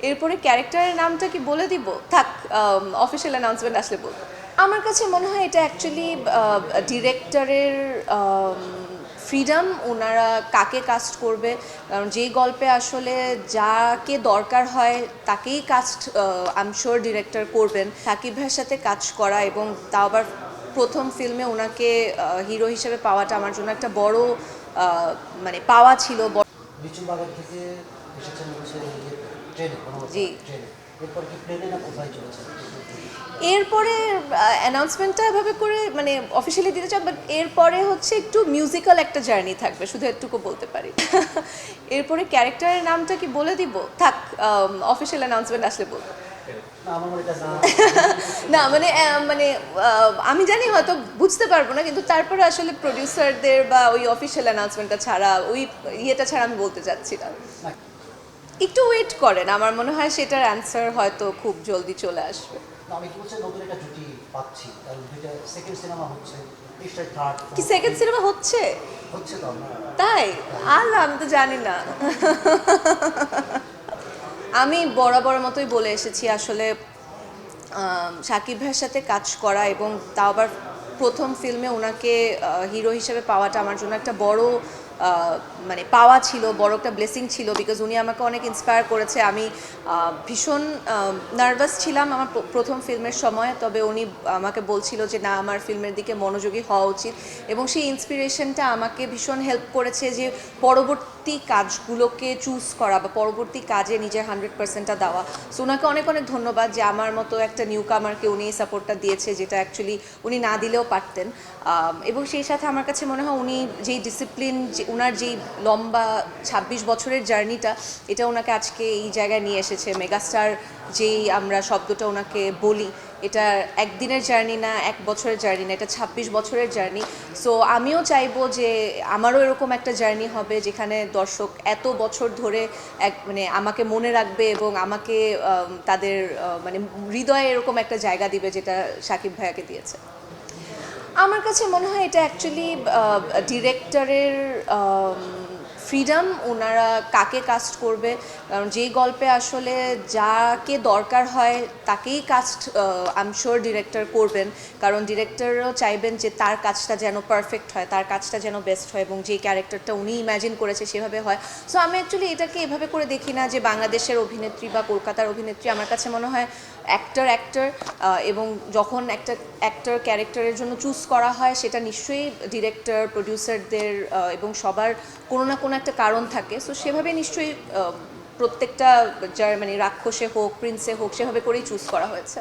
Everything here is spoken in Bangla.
এরপরে ক্যারেক্টারের নামটা কি বলে দিব? থাক, অফিসিয়াল অ্যানাউন্সমেন্ট আসলে বলবো। আমার কাছে মনে হয় এটা অ্যাকচুয়ালি ডিরেক্টরের ফ্রিডম, ওনারা কাকে কাস্ট করবে। কারণ যেই গল্পে আসলে যাকে দরকার হয় তাকেই cast I am sure director করবেন। সাকিব ভাইয়ের সাথে কাজ করা এবং তাও আবার প্রথম ফিল্মে ওনাকে হিরো হিসেবে পাওয়াটা আমার জন্য একটা বড় মানে পাওয়া ছিল। লিচু বাগান থেকে এসেছেন হচ্ছে ট্রেনে, জি। ট্রেনে। এরপর কি প্লেনে না কোথায় চলেছেন? এরপরে অ্যানাউন্সমেন্টটা এভাবে করে মানে অফিসিয়ালি দিতে চাই, বাট এরপরে হচ্ছে একটু মিউজিক্যাল একটা জার্নি থাকবে, শুধু এটুকু বলতে পারি। এরপরে ক্যারেক্টারের নামটা কি বলে দিব? থাক, অফিসিয়াল অ্যানাউন্সমেন্ট আসলে বলবো। না, আমার মনে হয় না মানে মানে আমি জানি হয়তো বুঝতে পারবো না, কিন্তু তারপরে আসলে প্রডিউসারদের বা ওই অফিসিয়াল অ্যানাউন্সমেন্টটা ছাড়া, ওই ইয়েটা ছাড়া আমি বলতে চাচ্ছি না। না, একটু ওয়েট করেন, আমার মনে হয় সেটার অ্যান্সার হয়তো খুব জলদি চলে আসবে। আমি কি বলছি, নতুন একটা জুটি পাচ্ছি, কারণ দুইটা সেকেন্ড সিনেমা হচ্ছে, নিশ্চয়ই থার্ড কি সেকেন্ড সিনেমা হচ্ছে? হচ্ছে তো আমরা। তাই? আল্লাহ, আমি তো জানি না। আমি বরাবর মতোই বলে এসেছি আসলে সাকিব ভাইয়ের সাথে কাজ করা এবং তাও আবার প্রথম ফিল্মে ওনাকে হিরো হিসেবে পাওয়াটা আমার জন্য একটা বড় মানে পাওয়া ছিল, বড় একটা ব্লেসিং ছিল। বিকজ উনি আমাকে অনেক ইন্সপায়ার করেছে। আমি ভীষণ নার্ভাস ছিলাম আমার প্রথম ফিল্মের সময়, তবে উনি আমাকে বলছিল যে না, আমার ফিল্মের দিকে মনোযোগী হওয়া উচিত, এবং সেই ইন্সপিরেশনটা আমাকে ভীষণ হেল্প করেছে যে পরবর্তী কাজগুলোকে চুজ করা বা পরবর্তী কাজে নিজের 100%টা দেওয়া। সো ওনাকে অনেক অনেক ধন্যবাদ যে আমার মতো একটা নিউ কামারকে উনি এই সাপোর্টটা দিয়েছে, যেটা অ্যাকচুয়ালি উনি না দিলেও পারতেন। এবং সেই সাথে আমার কাছে মনে হয় উনি যেই ডিসিপ্লিন, যে ওনার যেই লম্বা 26 বছরের জার্নিটা, এটা ওনাকে আজকে এই জায়গায় নিয়ে এসেছে। মেগাস্টার যেই আমরা শব্দটা ওনাকে বলি, এটা একদিনের জার্নি না, এক বছরের জার্নি না, এটা 26 বছরের জার্নি। সো আমিও চাইবো যে আমারও এরকম একটা জার্নি হবে, যেখানে দর্শক এত বছর ধরে মানে আমাকে মনে রাখবে এবং আমাকে তাদের মানে হৃদয়ে এরকম একটা জায়গা দিবে, যেটা সাকিব ভাইয়াকে দিয়েছে। আমার কাছে মনে হয় এটা অ্যাকচুয়ালি ডিরেক্টরের ফ্রিডম, ওনারা কাকে কাস্ট করবে। কারণ যেই গল্পে আসলে যাকে দরকার হয় তাকেই cast I am sure director করবেন। কারণ ডিরেক্টরও চাইবেন যে তার কাজটা যেন পারফেক্ট হয়, তার কাজটা যেন বেস্ট হয়, এবং যেই ক্যারেক্টারটা উনি ইম্যাজিন করেছে সেভাবে হয়। সো আমি অ্যাকচুয়ালি এটাকে এভাবে করে দেখি না যে বাংলাদেশের অভিনেত্রী বা কলকাতার অভিনেত্রী। আমার কাছে মনে হয় অ্যাক্টর এবং যখন একটা অ্যাক্টর ক্যারেক্টারের জন্য চুজ করা হয়, সেটা নিশ্চয়ই ডিরেক্টর, প্রডিউসারদের এবং সবার কোনো না কোনো একটা কারণ থাকে। সো সেভাবে নিশ্চয়ই প্রত্যেকটা যার মানে রাক্ষসে হোক, প্রিন্সে হোক, সেভাবে করেই চুজ করা হয়েছে।